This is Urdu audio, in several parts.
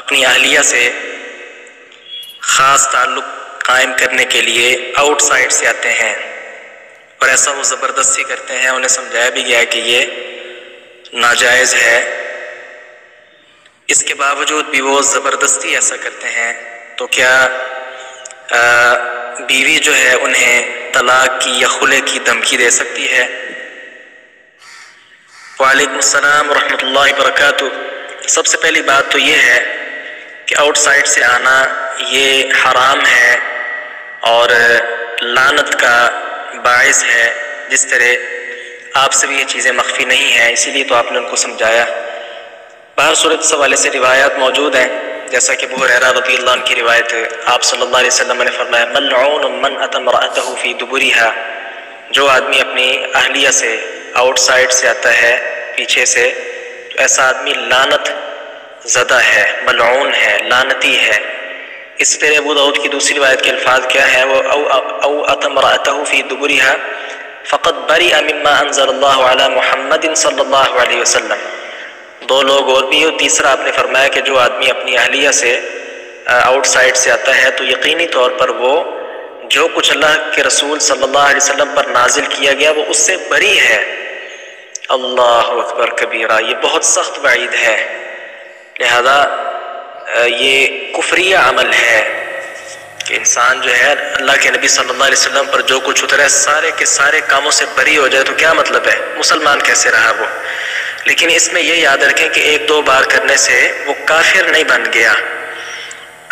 اپنی اہلیہ سے خاص تعلق قائم کرنے کے لیے آؤٹ سائڈ سے آتے ہیں اور ایسا وہ زبردستی کرتے ہیں. انہیں سمجھایا بھی گیا کہ یہ ناجائز ہے، اس کے باوجود بھی وہ زبردستی ایسا کرتے ہیں. تو کیا بیوی جو ہے انہیں طلاق کی یا خلع کی دھمکی دے سکتی ہے؟ وعلیکم السلام ورحمۃ اللہ وبرکاتہ. سب سے پہلی بات تو یہ ہے کہ آؤٹ سائڈ سے آنا یہ حرام ہے اور لعنت کا باعث ہے. جس طرح آپ سے بھی یہ چیزیں مخفی نہیں ہیں، اسی لیے تو آپ نے ان کو سمجھایا. باہر صورت اس حوالے سے روایات موجود ہیں، جیسا کہ ابو ہریرہ رضی اللہ عنہ کی روایت ہے. آپ صلی اللہ علیہ وسلم نے فرمایا ملعون من اتى امرأته في دبرها، جو آدمی اپنی اہلیہ سے آؤٹ سائڈ سے آتا ہے، پیچھے سے، تو ایسا آدمی لعنت زدہ ہے، ملعون ہے، لعنتی ہے. اس طرح ابو داؤد کی دوسری روایت کے الفاظ کیا ہے؟ وہ او اتى امرأته في دبرها فقد برئ مما انزل الله على محمد صلی اللہ علیہ وسلم. دو لوگ اور بھی، اور تیسرا آپ نے فرمایا کہ جو آدمی اپنی اہلیہ سے آؤٹ سائڈ سے آتا ہے تو یقینی طور پر وہ جو کچھ اللہ کے رسول صلی اللہ علیہ وسلم پر نازل کیا گیا وہ اس سے بری ہے. اللہ اکبر کبیرہ، یہ بہت سخت وعید ہے. لہذا یہ کفریہ عمل ہے کہ انسان جو ہے اللہ کے نبی صلی اللہ علیہ وسلم پر جو کچھ اترا ہے سارے کے سارے کاموں سے بری ہو جائے، تو کیا مطلب ہے؟ مسلمان کیسے رہا وہ؟ لیکن اس میں یہ یاد رکھیں کہ ایک دو بار کرنے سے وہ کافر نہیں بن گیا.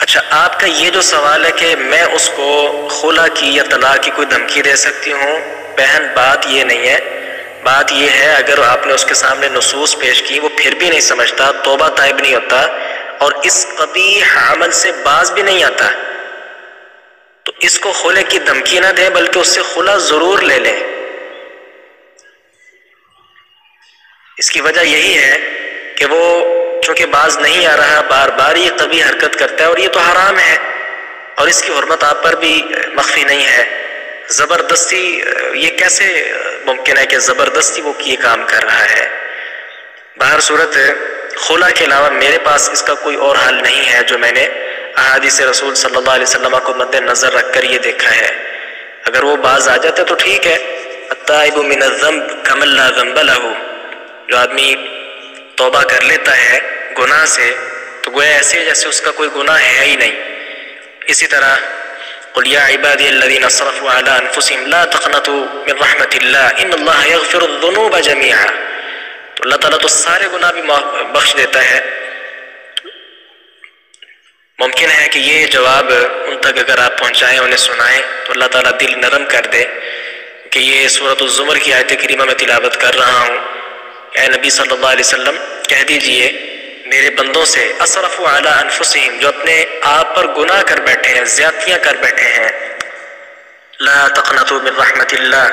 اچھا، آپ کا یہ جو سوال ہے کہ میں اس کو خلع کی یا طلاق کی کوئی دھمکی دے سکتی ہوں، بہن بات یہ نہیں ہے. بات یہ ہے اگر آپ نے اس کے سامنے نصوص پیش کی، وہ پھر بھی نہیں سمجھتا، توبہ طائب نہیں ہوتا اور اس قبیح عمل سے باز بھی نہیں آتا، تو اس کو خلع کی دھمکی نہ دیں بلکہ اس سے خلع ضرور لے لیں. اس کی وجہ یہی ہے کہ وہ چونکہ باز نہیں آ رہا، بار بار یہ قبیح حرکت کرتا ہے اور یہ تو حرام ہے اور اس کی حرمت آپ پر بھی مخفی نہیں ہے. زبردستی یہ کیسے ممکن ہے کہ زبردستی وہ یہ کام کر رہا ہے؟ باہر صورت خلع کے علاوہ میرے پاس اس کا کوئی اور حل نہیں ہے جو میں نے احادیث رسول صلی اللہ علیہ وسلم کو مد نظر رکھ کر یہ دیکھا ہے. اگر وہ باز آ جاتا تو ٹھیک ہے، التائب من الذنب کمن لا ذنب له، جو آدمی توبہ کر لیتا ہے گناہ سے تو گویا ایسے جیسے اس کا کوئی گناہ ہے ہی نہیں. اسی طرح قل یا عبادی الذین اسرفوا علی انفسهم لا تقنطوا من رحمت اللہ ان اللہ یغفر الذنوب جميعا، تو اللہ تعالیٰ تو سارے گناہ بھی بخش دیتا ہے. ممکن ہے کہ یہ جواب ان تک اگر آپ پہنچائیں، انہیں سنائیں تو اللہ تعالیٰ دل نرم کر دے کہ یہ سورۃ الزمر کی آیت کریمہ میں تلاوت کر رہا ہوں. اے نبی صلی اللہ علیہ وسلم کہہ دیجئے میرے بندوں سے اسرفوا علی انفسہم، جو اپنے آپ پر گناہ کر بیٹھے ہیں، زیادتیاں کر بیٹھے ہیں، لا تقنطوا من رحمت اللہ،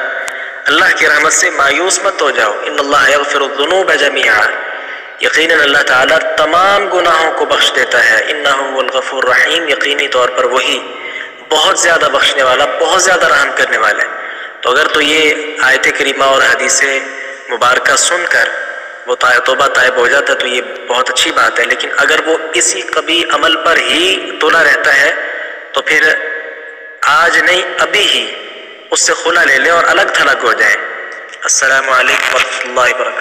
اللہ کی رحمت سے مایوس مت ہو جاؤ. ان اللہ یغفر الذنوب جميعا، یقیناً اللہ تعالیٰ تمام گناہوں کو بخش دیتا ہے. انہ هو الغفور الرحیم، یقینی طور پر وہی بہت زیادہ بخشنے والا، بہت زیادہ رحم کرنے والا ہے. تو اگر تو یہ آیت کریمہ اور حدیث مبارکہ سن کر وہ توبہ طائب ہو جاتا تو یہ بہت اچھی بات ہے. لیکن اگر وہ اسی قبیح عمل پر ہی تلا رہتا ہے تو پھر آج نہیں ابھی ہی اس سے خلع لے لے اور الگ تھلگ ہو جائے. السلام علیکم ورحمۃ اللہ وبرکاتہ.